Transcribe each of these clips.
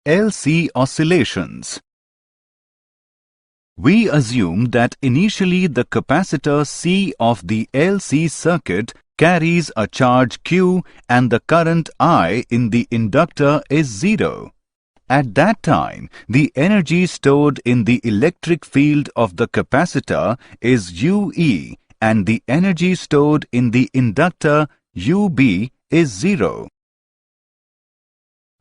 LC oscillations. We assume that initially the capacitor C of the LC circuit carries a charge Q and the current I in the inductor is 0. At that time, the energy stored in the electric field of the capacitor is UE and the energy stored in the inductor UB is 0.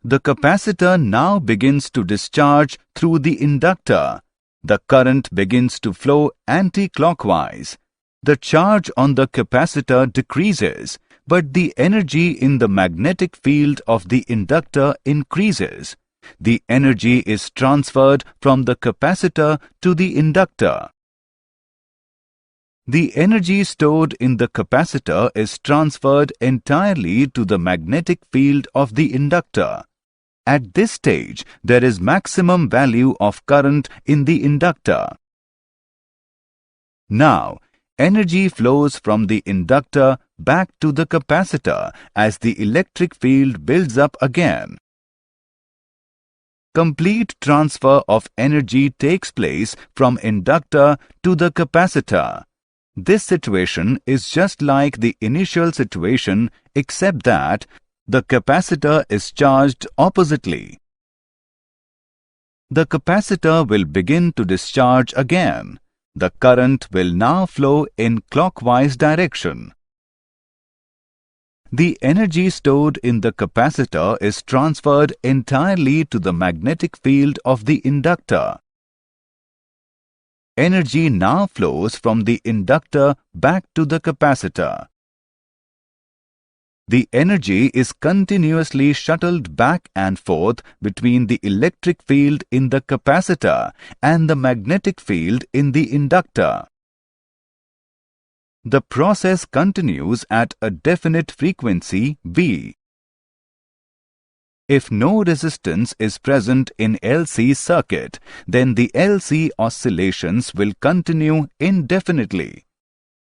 The capacitor now begins to discharge through the inductor. The current begins to flow anti-clockwise. The charge on the capacitor decreases, but the energy in the magnetic field of the inductor increases. The energy is transferred from the capacitor to the inductor. The energy stored in the capacitor is transferred entirely to the magnetic field of the inductor. At this stage, there is maximum value of current in the inductor. Now, energy flows from the inductor back to the capacitor as the electric field builds up again. Complete transfer of energy takes place from inductor to the capacitor. This situation is just like the initial situation except that the capacitor is charged oppositely. The capacitor will begin to discharge again. The current will now flow in clockwise direction. The energy stored in the capacitor is transferred entirely to the magnetic field of the inductor. Energy now flows from the inductor back to the capacitor. The energy is continuously shuttled back and forth between the electric field in the capacitor and the magnetic field in the inductor. The process continues at a definite frequency V. If no resistance is present in LC circuit, then the LC oscillations will continue indefinitely.